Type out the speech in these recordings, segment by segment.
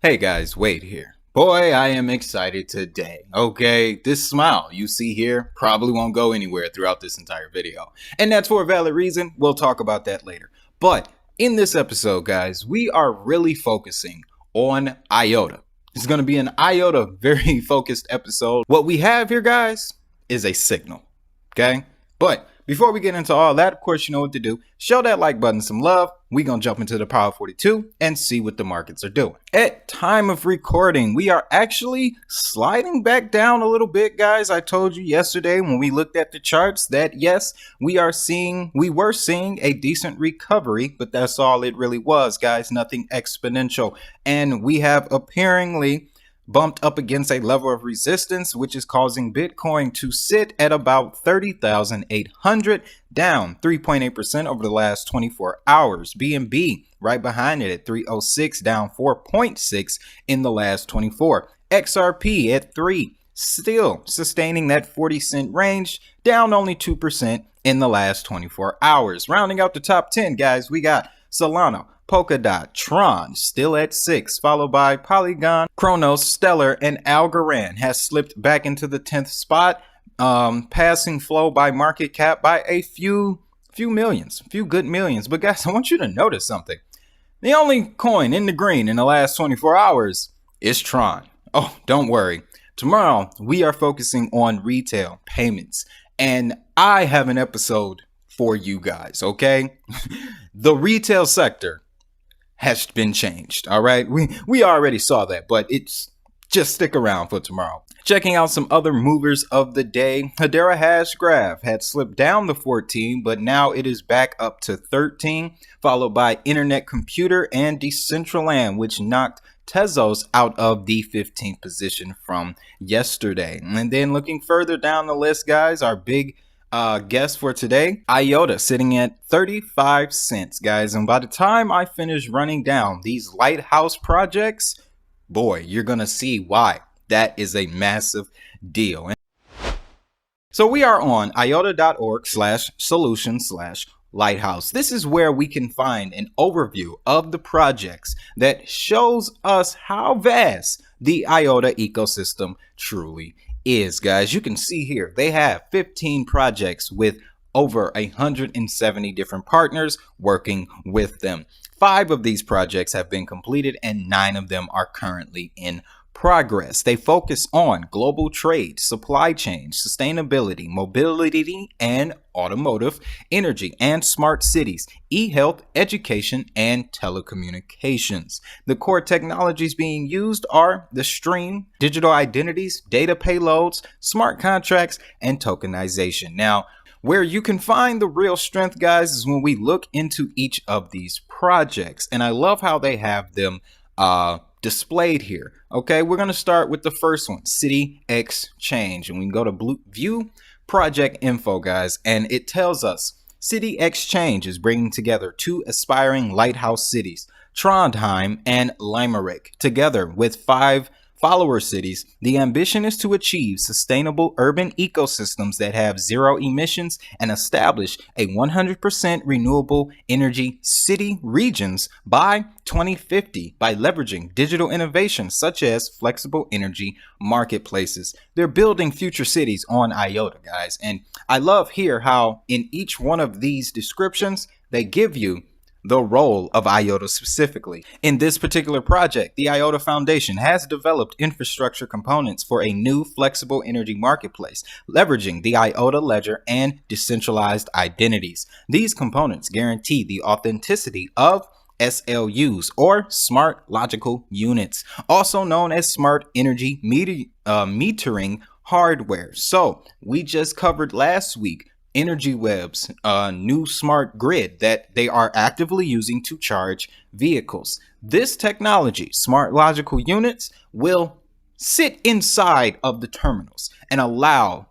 Hey guys, Wade here. Boy, I am excited today. Okay, this smile you see here probably won't go anywhere throughout this entire video. And that's for a valid reason. We'll talk about that later. But in this episode, guys, we are really focusing on IOTA. It's going to be an IOTA very focused episode. What we have here, guys, is a signal. Okay? But before we get into all that, of course, you know what to do. Show that like button some love. We're going to jump into the Power 42 and see what the markets are doing. At time of recording, we are actually sliding back down a little bit, guys. I told you yesterday when we looked at the charts that yes, we were seeing a decent recovery, but that's all it really was, guys. Nothing exponential. And we have apparently bumped up against a level of resistance, which is causing Bitcoin to sit at about 30,800, down 3.8% over the last 24 hours. BNB right behind it at 306, down 4.6 in the last 24. XRP at 3, still sustaining that 40-cent range, down only 2% in the last 24 hours. Rounding out the top 10, guys, we got Solana, Polkadot, Tron still at 6, followed by Polygon, Kronos, Stellar, and Algorand has slipped back into the 10th spot, passing Flow by market cap by a few good millions. But guys, I want you to notice something. The only coin in the green in the last 24 hours is Tron. Oh, don't worry. Tomorrow, we are focusing on retail payments, and I have an episode for you guys, okay? The retail sector has been changed. All right. We already saw that, but it's just stick around for tomorrow. Checking out some other movers of the day. Hedera Hashgraph had slipped down to 14, but now it is back up to 13, followed by Internet Computer and Decentraland, which knocked Tezos out of the 15th position from yesterday. And then looking further down the list, guys, our big guess for today, IOTA sitting at 35 cents, guys. And by the time I finish running down these Lighthouse projects, boy, you're gonna see why that is a massive deal. So we are on iota.org/solution/lighthouse. This is where we can find an overview of the projects that shows us how vast the IOTA ecosystem truly is, guys. You can see here they have 15 projects with over 170 different partners working with them. 5 of these projects have been completed and 9 of them are currently in progress. They focus on global trade, supply chain, sustainability, mobility, and automotive, energy, and smart cities, e-health, education, and telecommunications. The core technologies being used are the stream, digital identities, data payloads, smart contracts, and tokenization. Now, where you can find the real strength, guys, is when we look into each of these projects. And I love how they have them displayed here. Okay, we're going to start with the first one, City Exchange. And we can go to view project info, guys, and it tells us City Exchange is bringing together 2 aspiring lighthouse cities, Trondheim and Limerick, together with 5 follower cities. The ambition is to achieve sustainable urban ecosystems that have 0 emissions and establish a 100% renewable energy city regions by 2050 by leveraging digital innovations such as flexible energy marketplaces. They're building future cities on IOTA, guys. And I love here how in each one of these descriptions, they give you the role of IOTA specifically. In this particular project, the IOTA Foundation has developed infrastructure components for a new flexible energy marketplace, leveraging the IOTA ledger and decentralized identities. These components guarantee the authenticity of SLUs, or Smart Logical Units, also known as Smart Energy Metering Hardware. So we just covered last week Energy Web's new smart grid that they are actively using to charge vehicles. This technology, Smart Logical Units, will sit inside of the terminals and allow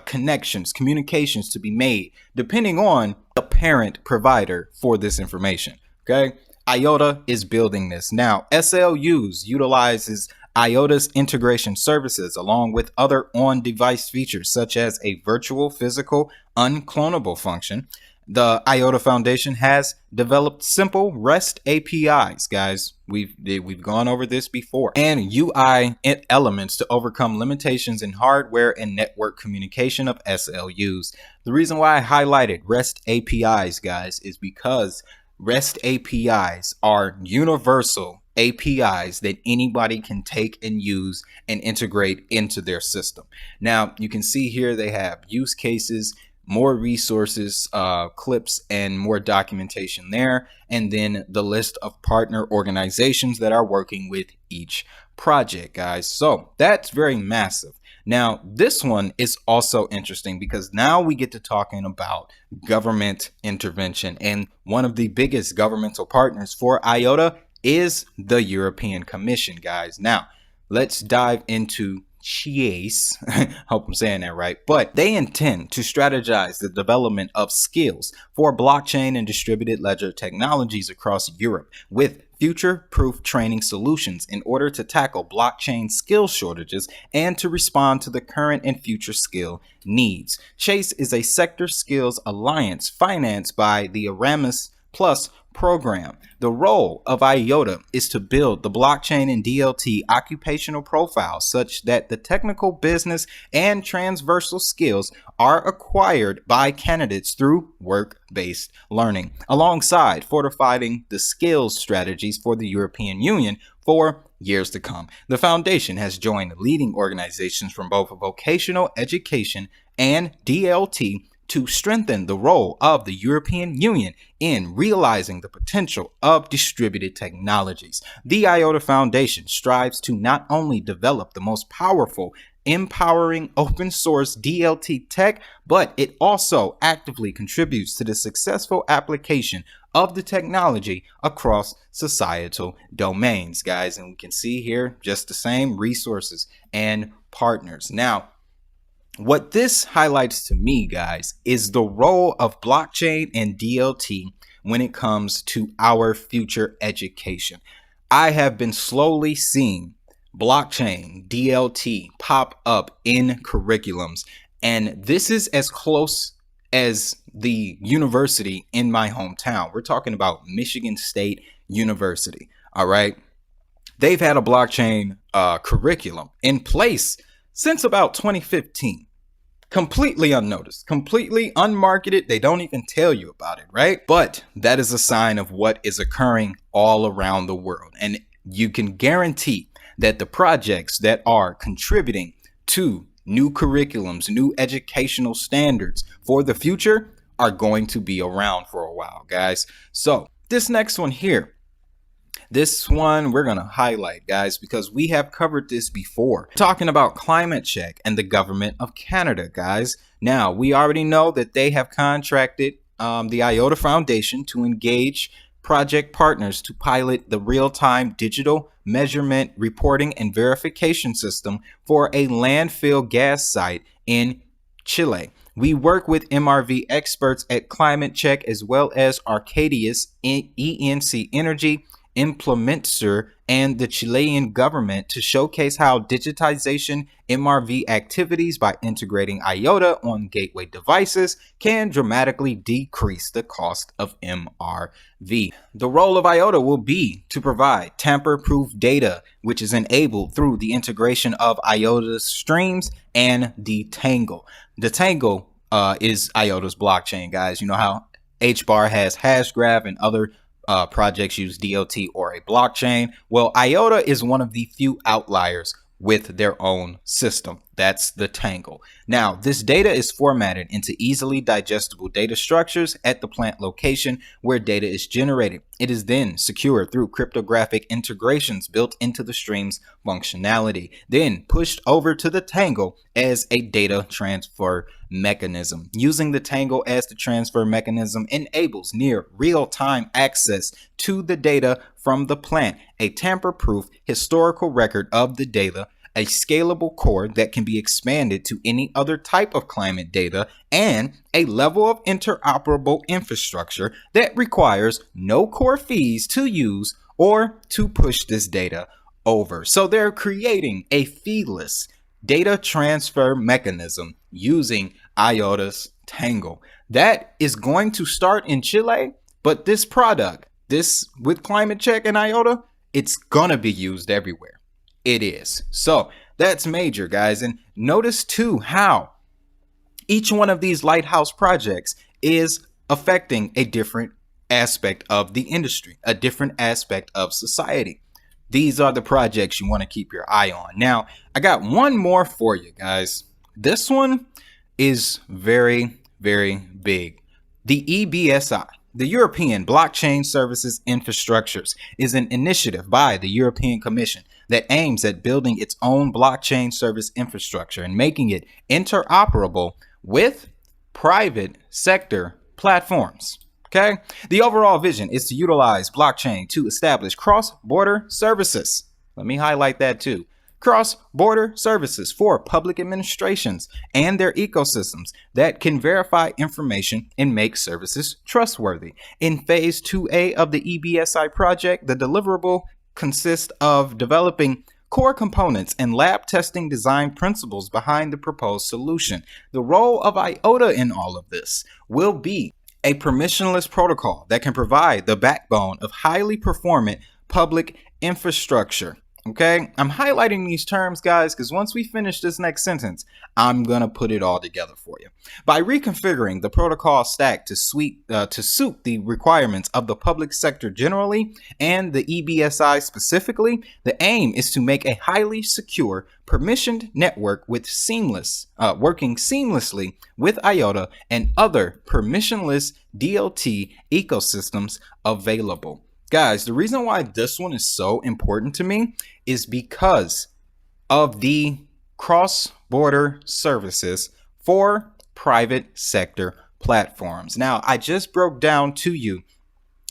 communications to be made depending on the parent provider for this information. Okay, IOTA is building this. Now, SLUs utilizes IOTA's integration services along with other on-device features such as a virtual physical unclonable function The IOTA Foundation has developed simple REST APIs, guys. We've gone over this before, and UI elements to overcome limitations in hardware and network communication of SLUs. The reason why I highlighted REST APIs, guys, is because REST APIs are universal APIs that anybody can take and use and integrate into their system. Now, you can see here they have use cases, more resources, clips, and more documentation there, and then the list of partner organizations that are working with each project, guys. So that's very massive. Now, this one is also interesting because now we get to talking about government intervention, and one of the biggest governmental partners for IOTA is the European Commission, guys. Now, let's dive into Chase. Hope I'm saying that right. But they intend to strategize the development of skills for blockchain and distributed ledger technologies across Europe with future-proof training solutions in order to tackle blockchain skill shortages and to respond to the current and future skill needs. Chase is a sector skills alliance financed by the Erasmus Plus program. The role of IOTA is to build the blockchain and DLT occupational profiles such that the technical, business, and transversal skills are acquired by candidates through work-based learning, alongside fortifying the skills strategies for the European Union for years to come. The foundation has joined leading organizations from both vocational education and DLT to strengthen the role of the European Union in realizing the potential of distributed technologies. The IOTA Foundation strives to not only develop the most powerful, empowering open source DLT tech, but it also actively contributes to the successful application of the technology across societal domains, guys. And we can see here just the same resources and partners. Now, what this highlights to me, guys, is the role of blockchain and DLT when it comes to our future education. I have been slowly seeing blockchain, DLT pop up in curriculums, and this is as close as the university in my hometown. We're talking about Michigan State University, all right? They've had a blockchain curriculum in place since about 2015. Completely unnoticed, completely unmarketed. They don't even tell you about it, right? But that is a sign of what is occurring all around the world. And you can guarantee that the projects that are contributing to new curriculums, new educational standards for the future are going to be around for a while, guys. So this next one here, this one we're going to highlight, guys, because we have covered this before. Talking about climate check and the government of Canada, guys. Now, we already know that they have contracted the IOTA Foundation to engage project partners to pilot the real-time digital measurement, reporting, and verification system for a landfill gas site in Chile. We work with MRV experts at Climate Check as well as Arcadius, ENC Energy, Implementsur, and the Chilean government to showcase how digitization MRV activities by integrating IOTA on gateway devices can dramatically decrease the cost of MRV. The role of IOTA will be to provide tamper-proof data, which is enabled through the integration of IOTA's streams and the Tangle. The Tangle is IOTA's blockchain, guys. You know how HBAR has Hashgraph and other projects use DLT or a blockchain. Well, IOTA is one of the few outliers with their own system. That's the Tangle. Now, this data is formatted into easily digestible data structures at the plant location where data is generated. It is then secured through cryptographic integrations built into the stream's functionality, then pushed over to the Tangle as a data transfer mechanism. Using the Tangle as the transfer mechanism enables near real-time access to the data from the plant, a tamper-proof historical record of the data, a scalable core that can be expanded to any other type of climate data, and a level of interoperable infrastructure that requires no core fees to use or to push this data over. So they're creating a feeless data transfer mechanism using IOTA's Tangle. That is going to start in Chile, but this product, this with climate check and IOTA, it's gonna be used everywhere. It is. So that's major, guys. And notice too how each one of these lighthouse projects is affecting a different aspect of the industry, a different aspect of society. These are the projects you want to keep your eye on. Now, I got one more for you guys. This one is very, very big. The EBSI, the European Blockchain Services Infrastructures, is an initiative by the European Commission that aims at building its own blockchain service infrastructure and making it interoperable with private sector platforms. Okay. The overall vision is to utilize blockchain to establish cross-border services. Let me highlight that too. Cross-border services for public administrations and their ecosystems that can verify information and make services trustworthy. In phase 2A of the EBSI project, the deliverable consists of developing core components and lab testing design principles behind the proposed solution. The role of IOTA in all of this will be a permissionless protocol that can provide the backbone of highly performant public infrastructure. Okay, I'm highlighting these terms, guys, because once we finish this next sentence, I'm going to put it all together for you. By reconfiguring the protocol stack to suit the requirements of the public sector generally and the EBSI specifically, the aim is to make a highly secure, permissioned network with working seamlessly with IOTA and other permissionless DLT ecosystems available. Guys, the reason why this one is so important to me is because of the cross-border services for private sector platforms. Now, I just broke down to you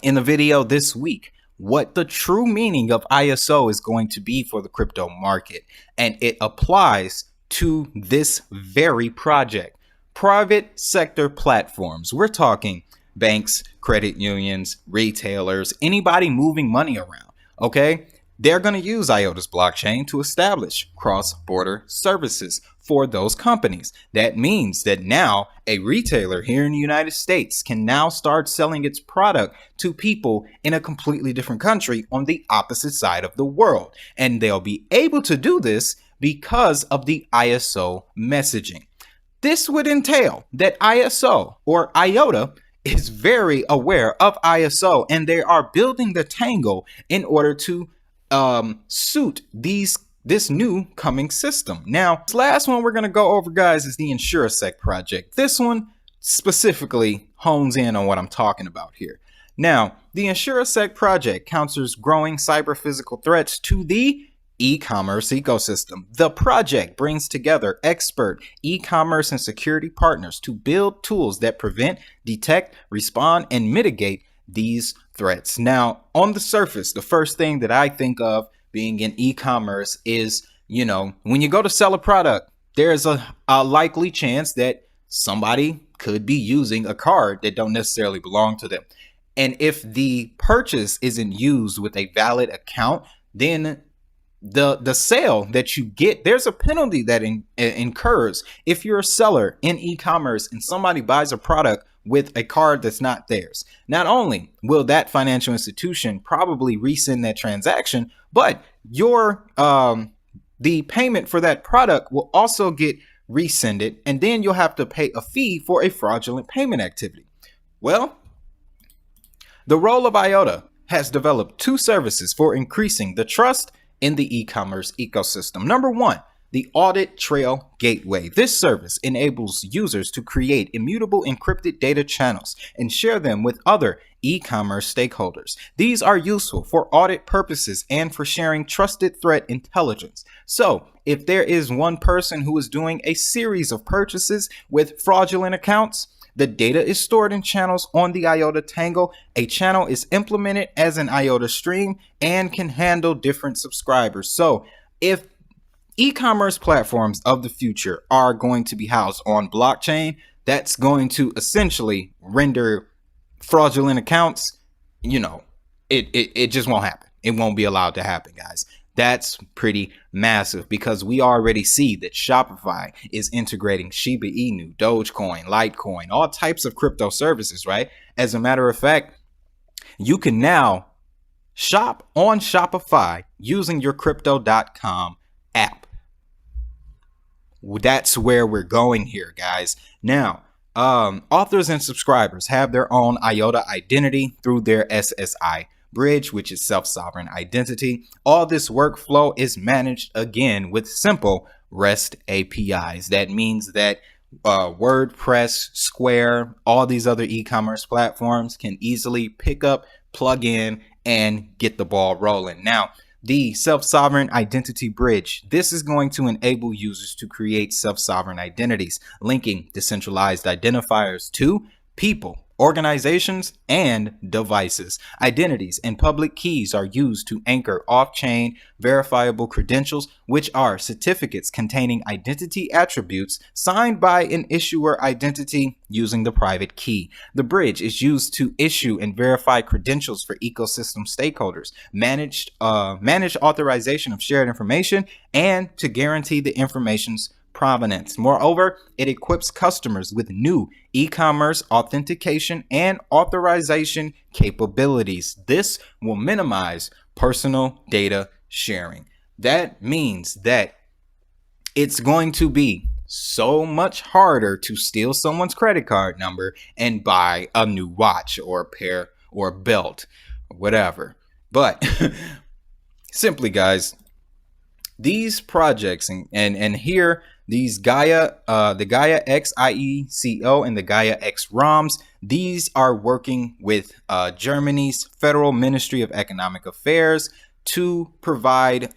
in the video this week what the true meaning of ISO is going to be for the crypto market, and it applies to this very project. Private sector platforms. We're talking banks, credit unions, retailers, anybody moving money around, okay? They're going to use IOTA's blockchain to establish cross-border services for those companies. That means that now a retailer here in the United States can now start selling its product to people in a completely different country on the opposite side of the world. And they'll be able to do this because of the ISO messaging. This would entail that ISO or IOTA is very aware of ISO, and they are building the tangle in order to suit this new coming system. Now, this last one we're going to go over, guys, is the InsureSec project. This one specifically hones in on what I'm talking about here. Now, the InsureSec project counters growing cyber-physical threats to the e-commerce ecosystem. The project brings together expert e-commerce and security partners to build tools that prevent, detect, respond, and mitigate these threats. Now, on the surface, the first thing that I think of being in e-commerce is, when you go to sell a product, there's a likely chance that somebody could be using a card that don't necessarily belong to them. And if the purchase isn't used with a valid account, then the sale that you get, there's a penalty that incurs if you're a seller in e-commerce and somebody buys a product with a card that's not theirs. Not only will that financial institution probably resend that transaction, but your the payment for that product will also get rescinded, and then you'll have to pay a fee for a fraudulent payment activity. Well, the role of IOTA has developed two services for increasing the trust in the e-commerce ecosystem. Number one, the Audit Trail Gateway. This service enables users to create immutable encrypted data channels and share them with other e-commerce stakeholders. These are useful for audit purposes and for sharing trusted threat intelligence. So, if there is one person who is doing a series of purchases with fraudulent accounts, the data is stored in channels on the IOTA Tangle. A channel is implemented as an IOTA stream and can handle different subscribers. So if e-commerce platforms of the future are going to be housed on blockchain, that's going to essentially render fraudulent accounts, it just won't happen. It won't be allowed to happen, guys. That's pretty massive because we already see that Shopify is integrating Shiba Inu, Dogecoin, Litecoin, all types of crypto services, right? As a matter of fact, you can now shop on Shopify using your crypto.com app. That's where we're going here, guys. Now, authors and subscribers have their own IOTA identity through their SSI bridge, which is self-sovereign identity. All this workflow is managed again with simple REST APIs. That means that WordPress, Square, all these other e-commerce platforms can easily pick up, plug in, and get the ball rolling. Now, the self-sovereign identity bridge, this is going to enable users to create self-sovereign identities, linking decentralized identifiers to people, organizations, and devices. Identities and public keys are used to anchor off-chain verifiable credentials, which are certificates containing identity attributes signed by an issuer identity using the private key. The bridge is used to issue and verify credentials for ecosystem stakeholders, manage authorization of shared information, and to guarantee the information's provenance. Moreover, it equips customers with new e-commerce authentication and authorization capabilities. This will minimize personal data sharing. That means that it's going to be so much harder to steal someone's credit card number and buy a new watch or a pair or a belt or whatever. But simply, guys, these projects and here these Gaia, the Gaia X IECO and the Gaia X ROMs, these are working with Germany's Federal Ministry of Economic Affairs to provide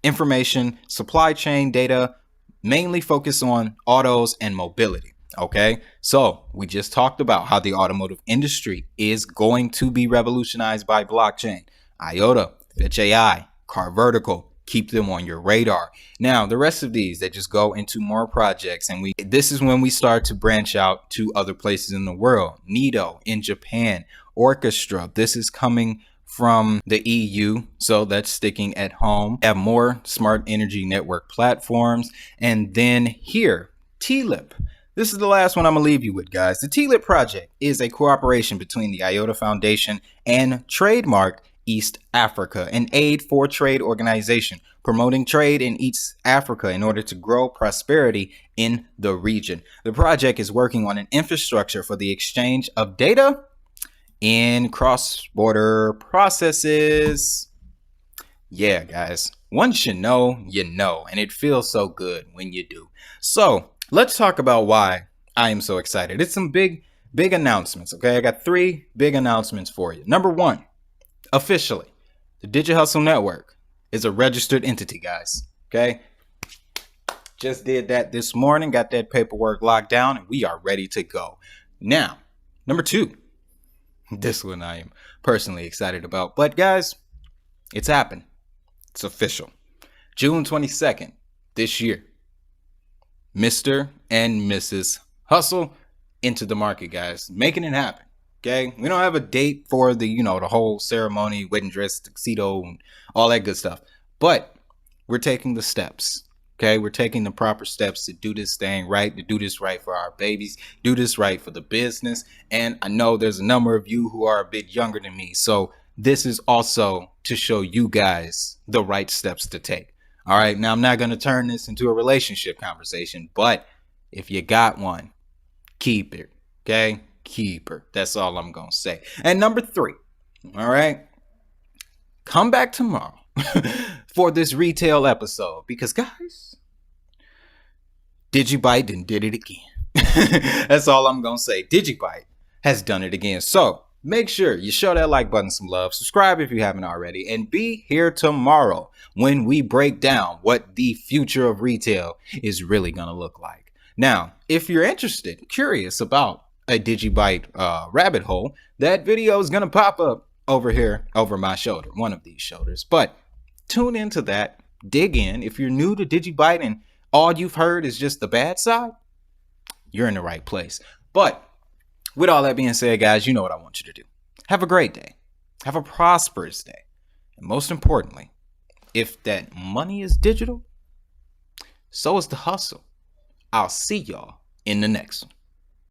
information, supply chain data, mainly focus on autos and mobility. Okay, so we just talked about how the automotive industry is going to be revolutionized by blockchain. IOTA, Fetch AI, Car Vertical, keep them on your radar. Now, the rest of these, they just go into more projects, and this is when we start to branch out to other places in the world. NITO in Japan, Orchestra, this is coming from the EU, so that's sticking at home. Have more smart energy network platforms. And then here, TLIP. This is the last one I'm gonna leave you with, guys. The TLIP project is a cooperation between the IOTA Foundation and Trademark East Africa, an aid for trade organization promoting trade in East Africa in order to grow prosperity in the region. The project is working on an infrastructure for the exchange of data in cross-border processes. Yeah, guys, once you know, and it feels so good when you do. So let's talk about why I am so excited. It's some big announcements, okay? I got 3 big announcements for you. Number 1, officially, the DigiHustle Network is a registered entity, guys, okay? Just did that this morning, got that paperwork locked down, and we are ready to go. Now, number 2, this one I am personally excited about, but guys, it's happened. It's official. June 22nd this year, Mr. and Mrs. Hustle into the market, guys, making it happen. Okay, we don't have a date for the, the whole ceremony, wedding dress, tuxedo, and all that good stuff. But we're taking the steps. Okay, we're taking the proper steps to do this thing right, to do this right for our babies, do this right for the business. And I know there's a number of you who are a bit younger than me. So this is also to show you guys the right steps to take. All right, now I'm not going to turn this into a relationship conversation, but if you got one, keep it. Okay. Keeper. That's all I'm gonna say. And number 3, all right, come back tomorrow for this retail episode, because guys, Digibyte did it again. That's all I'm gonna say. Digibyte has done it again. So make sure you show that like button some love, subscribe if you haven't already, and be here tomorrow when we break down what the future of retail is really gonna look like. Now, if you're interested, curious about a Digibyte rabbit hole, that video is gonna pop up over here over my shoulder, one of these shoulders. But tune into that, dig in. If you're new to Digibyte and all you've heard is just the bad side, you're in the right place. But with all that being said, guys, you know what I want you to do. Have a great day. Have a prosperous day. And most importantly, If that money is digital, so is the hustle. I'll see y'all in the next one.